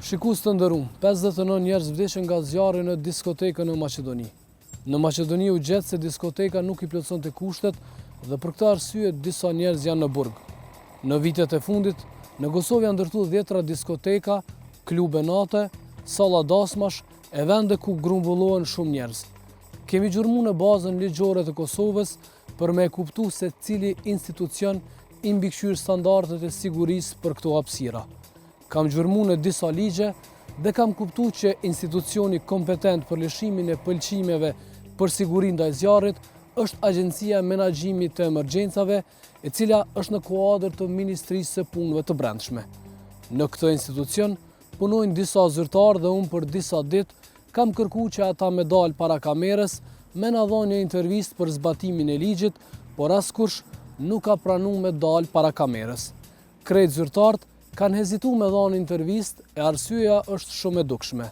Shikues të nderuar, 59 njerëz vdeshin nga zjarri në diskotekën në Maqedoni. Në Maqedoni u gjet se diskoteka nuk i plotësonte kushtet dhe për këtë arsye disa njerëz janë në burg. Në vitet e fundit, në Kosovë janë ndërtuar 10 diskoteka, klube nate, salla dasmash e vende ku grumbullohen shumë njerëz. Kemi gjurmuar në bazën ligjore të Kosovës për me kuptuar se cili institucion i mbikëqyr standardet e sigurisë për këto hapësira. Kam gjurmuar në disa ligje dhe kam kuptuar që institucioni kompetent për lëshimin e pëlqimeve për sigurinë ndaj zjarrit është Agjencia e Menaxhimit të Emergjencave, e cila është në kuadër të Ministrisë së Punëve të Brendshme. Në këtë institucion punojnë disa zyrtarë dhe unë për disa ditë kam kërkuar që ata me dalë para kamerës me na dhënë një intervistë për zbatimin e ligjit, por askush nuk ka pranuar me dalë para kamerës. Krejt zyrtarët kanë hezituar me dhënë intervistë e arsyeja është shumë e dukshme.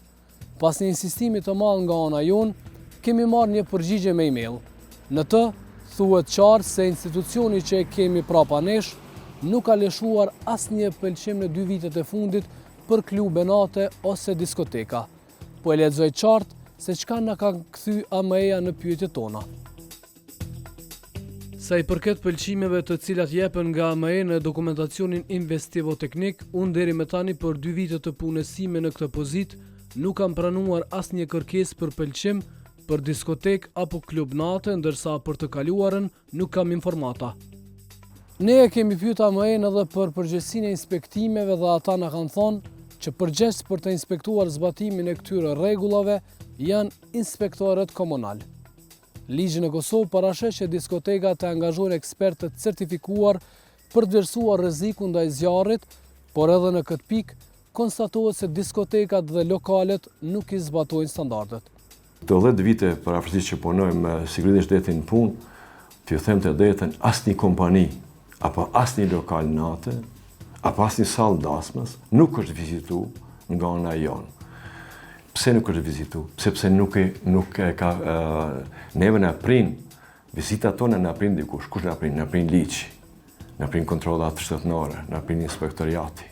Pas një insistimi të madh nga ana jon, kemi marrë një përgjigje me email. Në të thuhet qartë se institucioni që e kemi prapa nesh nuk ka lëshuar asnjë pëlqim në 2 vitet e fundit për klube nate ose diskoteka. Po e lexoj qartë se çka na ka kthy AME-ja në pyetjet tona. Sa i përket pëlqimeve të cilat jepen nga AME në dokumentacionin investivo-teknik, unë deri me tani për 2 vite të punësime në këtë pozitë nuk kam pranuar asnjë kërkesë për pëlqim për diskotek apo klub nate, ndërsa për të kaluarën nuk kam informata. Ne e kemi pyetur AME-n edhe për përgjegjësinë e inspektimeve dhe ata na kanë thonë që përgjegjës për të inspektuar zbatimin e këtyre rregullave janë inspektorët komunal. Ligji në Kosovë parashet që diskotekat të angazhojnë ekspertë të certifikuar për të vlerësuar rrezikun ndaj zjarrit, por edhe në këtë pikë konstatohet se diskotekat dhe lokalet nuk i zbatojnë standardet. Të 10 vite parafërsisht që punojmë me sigurinë e shtetit në punë, t'ju them të drejtën, asnjë kompani apo asnjë lokal nate apo asnjë sallë dasmës nuk është vizituar nga ana jonë. Pse nuk është vizitu? Sepse nuk e ka neve na prin vizitat tona na prin dikush. Kush na prin? Na prin ligji. Na prin kontrollat shtetërore, na prin inspektoriati.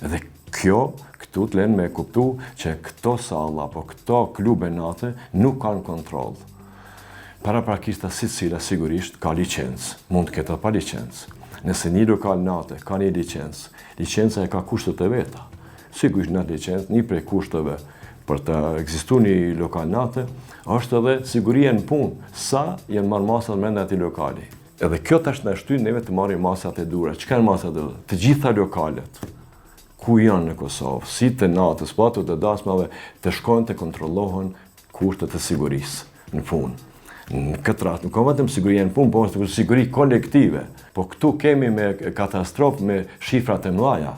Dhe këtu të lënë me kuptu që këto salla apo këto klube nate nuk kanë kontroll. Paraprakisht secila sigurisht ka licencë, mund të ketë pa licencë. Nëse një lokal nate ka një licencë, licenca e ka kushtet e veta. Sigurisht në licencë, një prej kushteve për të ekzistuar një lokal nate, është edhe siguria në punë, sa janë marrë masat brenda atij lokali. Edhe kjo tash na shtyn neve të marrim masat e duhura. Çka janë masat e duhura? Të gjitha lokalet ku janë në Kosovë, si të natës, po ato të dasmave, të shkojnë të kontrollohen kushtet e sigurisë në punë. Në këtë rast nuk ka vetëm siguria në punë, por është siguri kolektive. Po këtu kemi me katastrofë me shifrat e mëdha.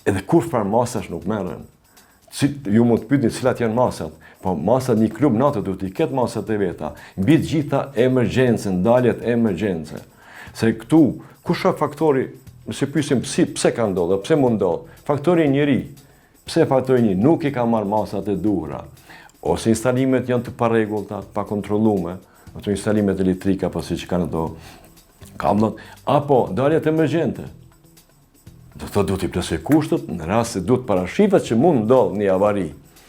Edhe kush farë masash nuk merren. Ju mund të pyetni cilat janë masat, po masat një klub natë duhet i ketë masat e veta, mbi të gjitha emergjencë, daljet emergjence. Se këtu, kush është faktori, nëse pyesim pse ka ndodhur, pse mund ndodh? Faktori njeri. Pse faktori njeri nuk i ka marrë masat e duhura, ose instalimet janë të parregullta, pa kontrolluara, ato instalimet elektrike apo siç kanë ato kabllot, apo daljet emergjente. Duhet i plotësoj kushtet në rast se duhet parashitet që mund ndodh një avari.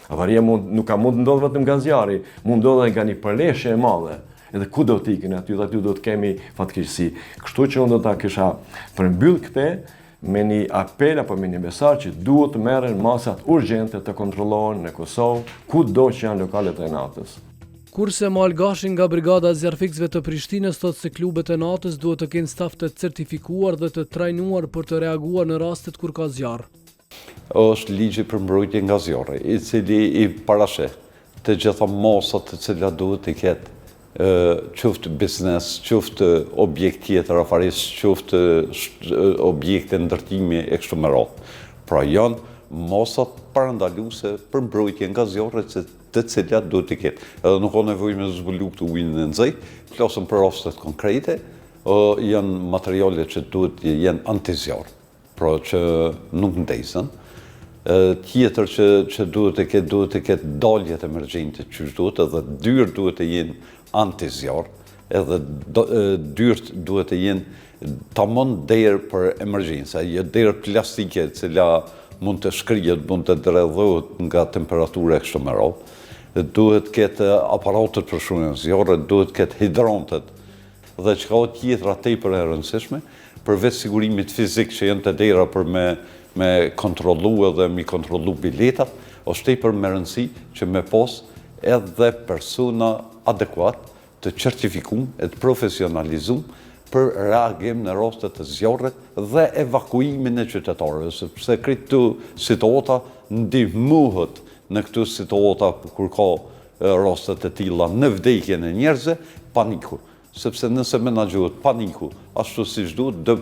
Avaria nuk ka mund të ndodh vetëm nga zjarri, mund ndodh edhe nga një përleshje e madhe. Edhe ku do të ikin aty do të kemi fatkeqësi. Kështu që unë do ta kisha përmbyll këtë me një apel apo me një mesazh që duhet të merren masat urgjente të kontrollohen në Kosovë, kudo që janë lokalet e natës. Kurse Malgashin nga Brigada e Zjarfikësve të Prishtinës thotë se klubet e natës duhet të kenë staf të certifikuar dhe të trajnuar për të reaguar në rastet kur ka zjarr. Është ligji për mbrojtje nga zjarri, i cili i parashet të gjitha mosat të cilat duhet të ketë qoftë biznes, qoftë objekt tjetër afaris, qoftë objekte ndërtimi e kështu me radhë. Pra janë mosat parandaluese për mbrojtje nga zjarri të cilat duhet të ketë. Edhe nuk ka nevojë me zbulu këtë ujin e nxehtë, flasëm për rastet konkrete, janë materiale që duhet të jenë antizjarr, pra që nuk ndezën. Tjetër që duhet të ketë daljet emergjente që duhet, edhe dyert duhet të jenë antizjarr, edhe dyert duhet të jenë tamam derë për emergjenca, jo derë plastike, cila mund të shkrihet, mund të dredhohet nga temperatura e kështu me radhë. Duhet ketë aparatet për shunën zjarre, duhet ketë hidrantet dhe çka tjetra tepër e rëndësishme, përveç sigurimit fizik që janë të dera për me kontrollu edhe me kontrollu biletat, është tepër me rëndësi që me pas edhe persona adekuat të certifikuar e të profesionalizuar për reagim në rastet të zjarrit dhe evakuimin e qytetarëve, sepse këto situata ndihmohet në këto situata kur ka rastet e tilla në vdekjen e njerëzve, paniku. Sepse nëse menaxhohet paniku, ashtu siç duhet,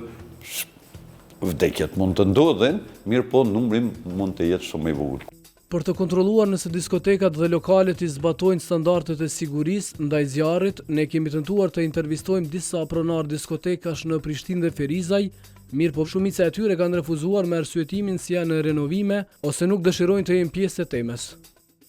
vdekjet mund të ndodhin, mirë po numri mund të jetë shumë i vogël. Për të kontrolluar nëse diskotekat dhe lokalet i zbatojnë standardet e sigurisë ndaj zjarrit, ne kemi tentuar të intervistojmë disa pronar diskotekash në Prishtinë dhe Ferizaj, mirë po shumica e tyre kanë refuzuar me arsyetimin se janë në renovime ose nuk dëshirojnë të jenë pjesë e temës.